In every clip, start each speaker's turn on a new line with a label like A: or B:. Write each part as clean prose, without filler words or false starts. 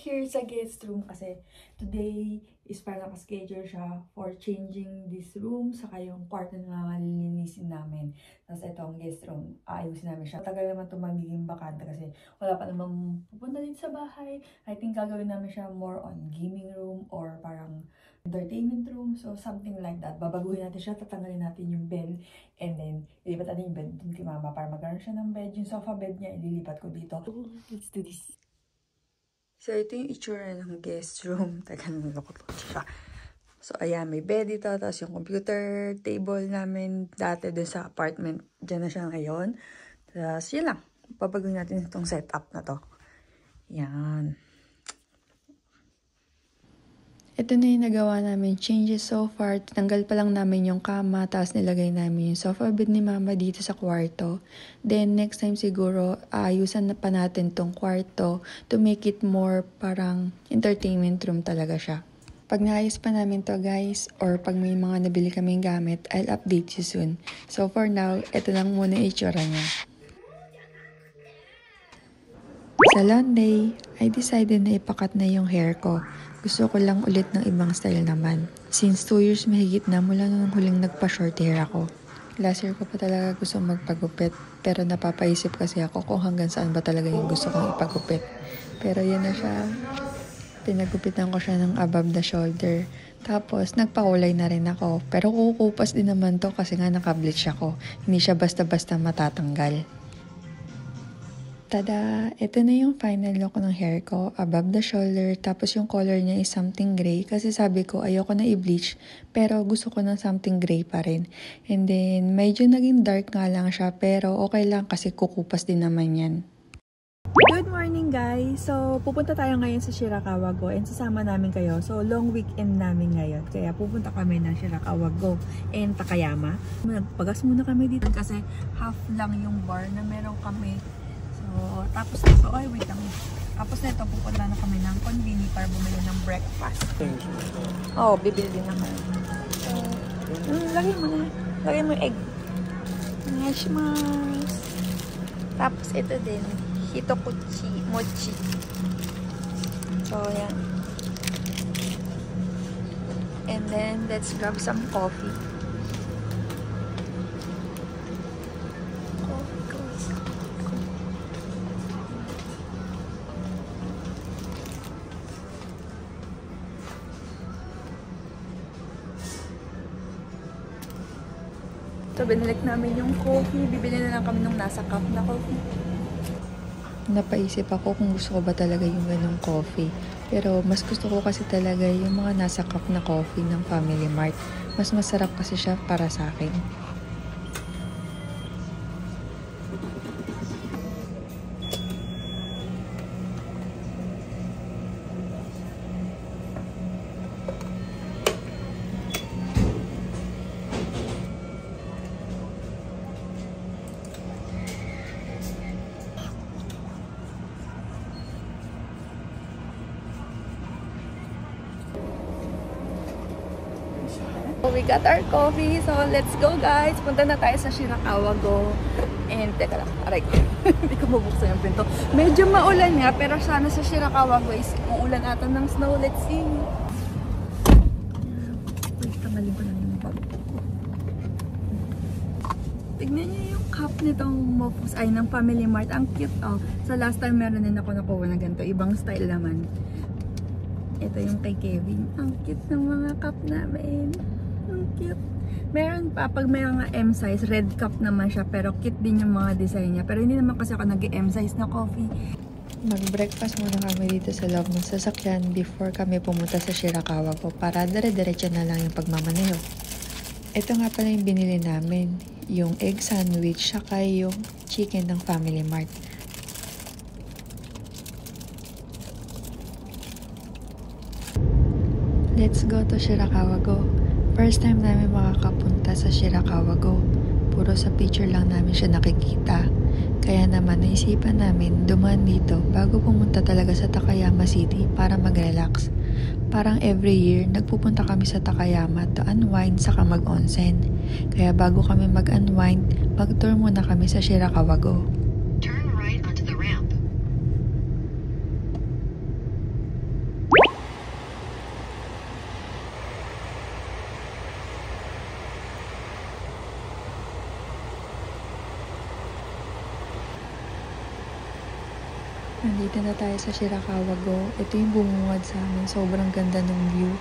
A: here sa guest room kasi today is para naka-schedule siya for changing this room saka yung kwarto na lilinisin namin. Tapos ito ang guest room, ayusin namin siya. Matagal naman ito magiging bakante kasi wala pa namang pupunta din sa bahay. I think gagawin namin siya more on gaming room or parang entertainment room. So something like that. Babaguhin natin siya, tatanggalin natin yung bed and then ilipat natin yung bed dun kay mama para magkaroon siya ng bed. Yung sofa bed niya, ililipat ko dito. Let's do this. So, ito yung itsura ng guest room. Teka, nalokot siya. So, ayan, may bed dito. Tapos yung computer table namin dati dun sa apartment. Diyan na siya ngayon. Tapos, yun lang. Pabaguhin natin itong setup na to. Yan. Ito na yung nagawa namin changes so far. Tinanggal pa lang namin yung kama, tapos nilagay namin yung sofa bed ni mama dito sa kwarto. Then next time siguro, ayusan na pa natin tong kwarto to make it more parang entertainment room talaga siya. Pag naayos pa namin to guys, or pag may mga nabili kaming gamit, I'll update you soon. So for now, ito lang muna yung itsura niya. Sa long day, I decided na ipakat na yung hair ko. Gusto ko lang ulit ng ibang style naman. Since 2 years mahigit na mula nung huling nagpa-short hair ako. Last year ko pa talaga gusto magpagupit. Pero napapaisip kasi ako kung hanggang saan ba talaga yung gusto kong ipagupit. Pero yan na siya. Pinagupitan ko siya ng above the shoulder. Tapos nagpakulay na rin ako. Pero kukupas din naman to kasi nga naka-bleach ako. Hindi siya basta-basta matatanggal. Tada! Ito na yung final look ng hair ko, above the shoulder, tapos yung color niya is something gray kasi sabi ko ayoko na i-bleach pero gusto ko ng something gray pa rin. And then medyo naging dark nga lang siya pero okay lang kasi kukupas din naman yan. Good morning guys! So pupunta tayo ngayon sa Shirakawa Go and sasama namin kayo. So long weekend namin ngayon kaya pupunta kami ng Shirakawa Go and Takayama. Nagpagas muna kami dito kasi half lang yung bar na meron kami. So, tapos nito, wait lang. Tapos nito, pupunta na kami ng convenience para bumili ng breakfast. Oh, bibili din ako. So, lagay mo na. Lagay mo yung egg. Nashmas. Tapos ito din, hitokuchi, mochi. So, yan. And then, let's grab some coffee. So, binilik namin yung coffee. Bibili na lang kami ng nasa cup na coffee. Napaisip ako kung gusto ko ba talaga yung ganong coffee. Pero mas gusto ko kasi talaga yung mga nasa cup na coffee ng Family Mart. Mas masarap kasi siya para sa akin. We got our coffee, so let's go guys! Punta na tayo sa Shirakawa Go. And teka lang, aray ko. Hindi ko mabuksan yung pinto. Medyo maulan nga, pero sana sa Shirakawa Go is uulan ata ng snow. Let's see! Wait, tanggalin ko lang yung bag ko. Tignan niyo yung cup nitong Mopus, ay ng Family Mart. Ang cute oh. So last time meron din ako nakuha na ganito. Ibang style naman. Ito yung kay Kevin. Ang cute ng mga cup namin. Ang cute. Meron pa, pag may mga M size, red cup naman siya, pero cute din yung mga design niya. Pero hindi naman kasi ako nag-M size na coffee. Mag-breakfast muna kami dito sa loob ng sasakyan before kami pumunta sa Shirakawa Go para dire-diretso na lang yung pagmamaneho. Ito nga pala yung binili namin, yung egg sandwich, saka yung chicken ng Family Mart. Let's go to Shirakawa Go. First time namin makakapunta sa Shirakawa Go. Puro sa picture lang namin siya nakikita. Kaya naman naisipan namin dumaan dito bago pumunta talaga sa Takayama City para mag-relax. Parang every year, nagpupunta kami sa Takayama to unwind saka mag-onsen. Kaya bago kami mag-unwind, mag-tour muna kami sa Shirakawa Go.
B: Turn right onto the ramp.
A: Nandito na tayo sa Shirakawa Go. Ito yung bumungad sa amin. Sobrang ganda ng view.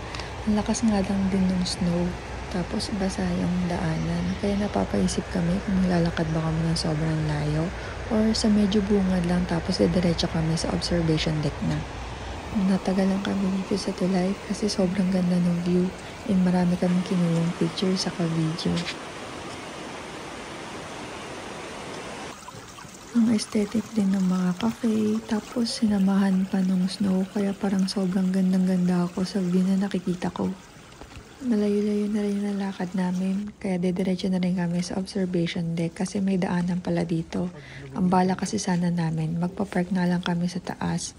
A: Ang lakas nga lang din ng snow. Tapos basa yung daanan. Kaya napapaisip kami kung lalakad ba kami ng sobrang layo or sa medyo bungad lang tapos diretso kami sa observation deck na. Natagal lang kami dito sa tulay kasi sobrang ganda ng view and marami kaming kinulang picture sa video. Ang aesthetic din ng mga cafe, tapos sinamahan pa ng snow kaya parang sobrang gandang-ganda ako sa view na nakikita ko. Malayo-layo na rin yung lakad namin, kaya dediretso na rin kami sa observation deck kasi may daanan pala dito. Ang bala kasi sana namin, magpa-park na lang kami sa taas.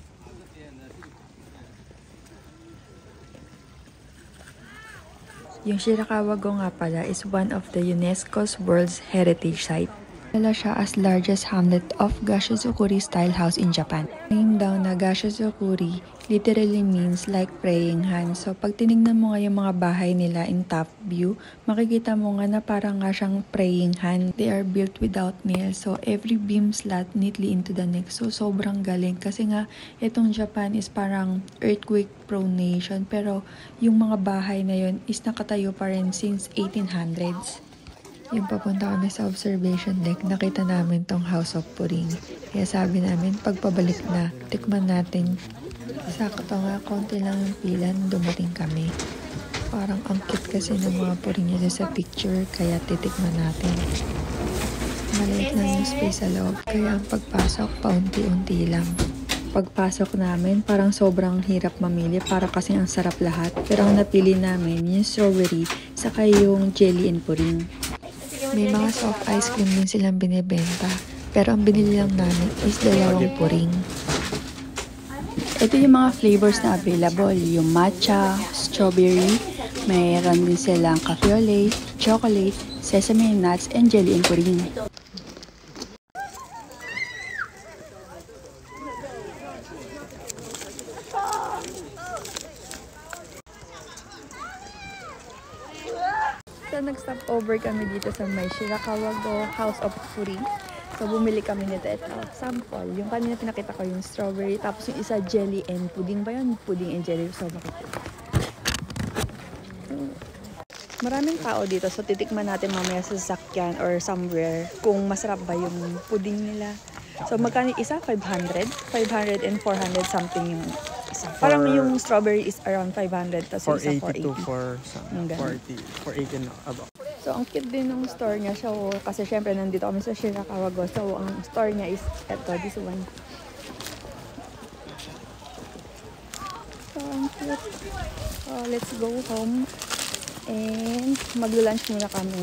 A: Yung Shirakawa Go nga pala is one of the UNESCO's World Heritage Site. Kilala siya as largest hamlet of Gashizukuri style house in Japan. Named down na Gashizukuri literally means like praying hands. So pag tinignan mo nga yung mga bahay nila in top view, makikita mo nga na parang nga siyang praying hand. They are built without nails. So every beam slot neatly into the neck. So sobrang galing kasi nga itong Japan is parang earthquake prone nation. Pero yung mga bahay na yun is nakatayo pa rin since 1800s. Yung papunta kami sa observation deck, nakita namin tong House of Puring. Kaya sabi namin, pagpabalik na, tikman natin. Sakto nga, konti lang yung pila, dumating kami. Parang ang cute kasi ng mga puring nila sa picture, kaya titikman natin. Maliit lang yung space sa loob, kaya ang pagpasok, paunti-unti lang. Pagpasok namin, parang sobrang hirap mamili para kasi ang sarap lahat. Pero ang napili namin, yung strawberry, saka yung jelly and puring. May mga soft ice cream din silang binibenta. Pero ang binili lang namin is dalawang puring.
B: Ito yung mga flavors na available. Yung matcha, strawberry, mayroon din silang cafe au lait, chocolate, sesame nuts, and jelly and puring.
A: So, nag-stop over kami dito sa may Shirakawa Go House of Puring. So, bumili kami nito. Ito, sample. Yung kanina pinakita ko yung strawberry. Tapos yung isa, jelly and pudding ba yun? Pudding and jelly. So, makikita. Maraming tao dito. So, titikman natin mamaya sa sasakyan or somewhere kung masarap ba yung pudding nila. So, magkano isa? 500? 500 and 400 something yung isa. Parang yung strawberry is around 500. Tapos yung isa 480.
C: 480 and above.
A: So, ang cute din ng store niya. So, kasi syempre nandito kami sa Shirakawa Go. So, ang store niya is eto, this one. So, ang cute. So, let's go home. And mag-lunch muna kami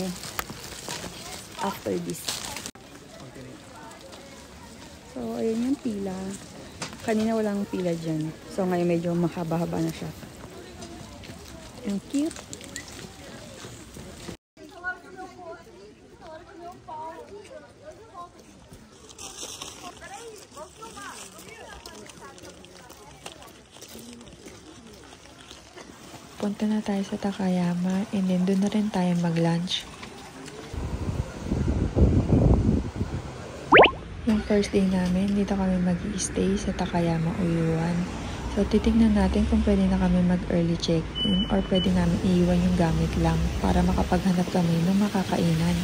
A: after this. So, ayun yung pila. Kanina walang pila dyan. So, ngayon medyo mahaba-haba na siya. Ang cute. Punta na tayo sa Takayama and then doon na rin tayo mag-lunch. Yung first day namin, dito kami mag-i-stay sa Takayama Uyuan. So, titignan natin kung pwede na kami mag-early check-in or pwede namin iiwan yung gamit lang para makapaghanap kami ng makakainan.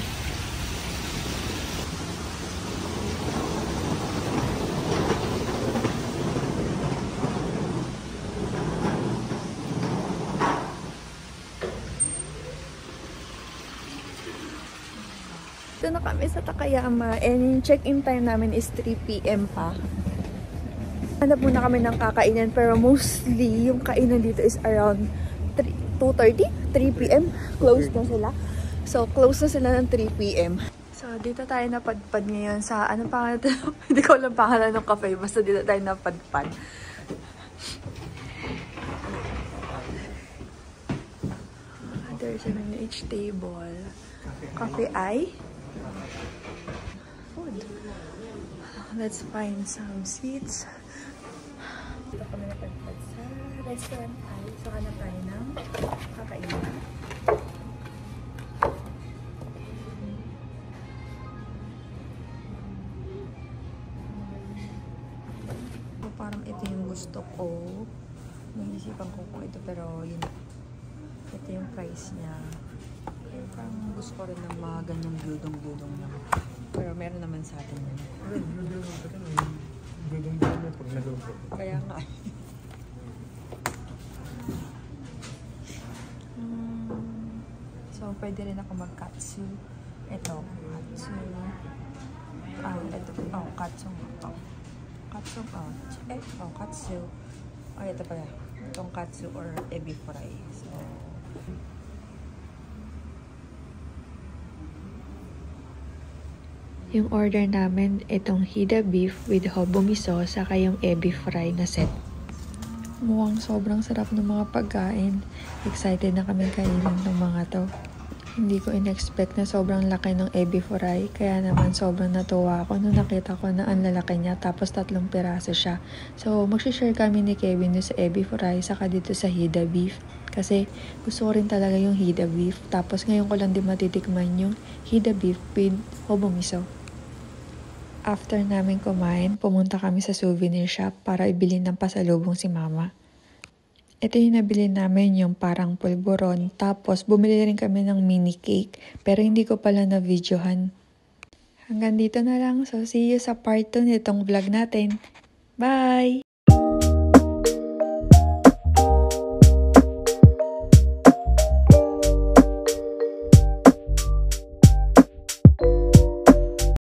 A: Ito na kami sa Takayama and yung check-in time namin is 3 PM pa. Hanap muna kami ng kakainan pero mostly yung kainan dito is around 2:30, 3 PM. Close na sila. So, close na sila ng 3 PM. So, dito tayo napadpad ngayon sa, anong pangalan ito? Hindi ko alam pangalan ng cafe. Basta dito tayo napadpad. There's an each table. Cafe I. Food. Let's find some seats. Dito kami napadpad sa restaurant I. So, hanap tayo ng kakainan. gusto ko. Naisipan ko kung ito, pero yun. Ito yung price niya. Parang gusto ko rin ng mga ganyang gudong-gudong na. Pero meron naman sa atin yun.
C: Gudong-gudong pag naluto.
A: Kaya nga. So, pwede rin ako mag-katsu. Ito, katsu. Ito, katsu. Katsu, katsu. Ito pala. Itong katsu or ebi fry. So,
B: Yung order namin, itong Hida beef with hobo miso, saka yung ebi fry na set. Mukhang sobrang sarap ng mga pagkain. Excited na kami kainin ng mga to. Hindi ko in-expect na sobrang laki ng ebi fry, kaya naman sobrang natuwa ako nung nakita ko na ang lalaki niya, tapos 3 piraso siya. So, mag-share kami ni Kevin sa ebi fry, saka dito sa Hida beef. Kasi gusto ko rin talaga yung Hida beef. Tapos ngayon ko lang din matitikman yung Hida beef with hobo miso. After namin kumain, pumunta kami sa souvenir shop para ibili ng pasalubong si mama. Ito yung nabili namin, yung parang pulburon. Tapos bumili rin kami ng mini cake, pero hindi ko pala na-videohan. Hanggang dito na lang. So see you sa part 2 nitong vlog natin. Bye!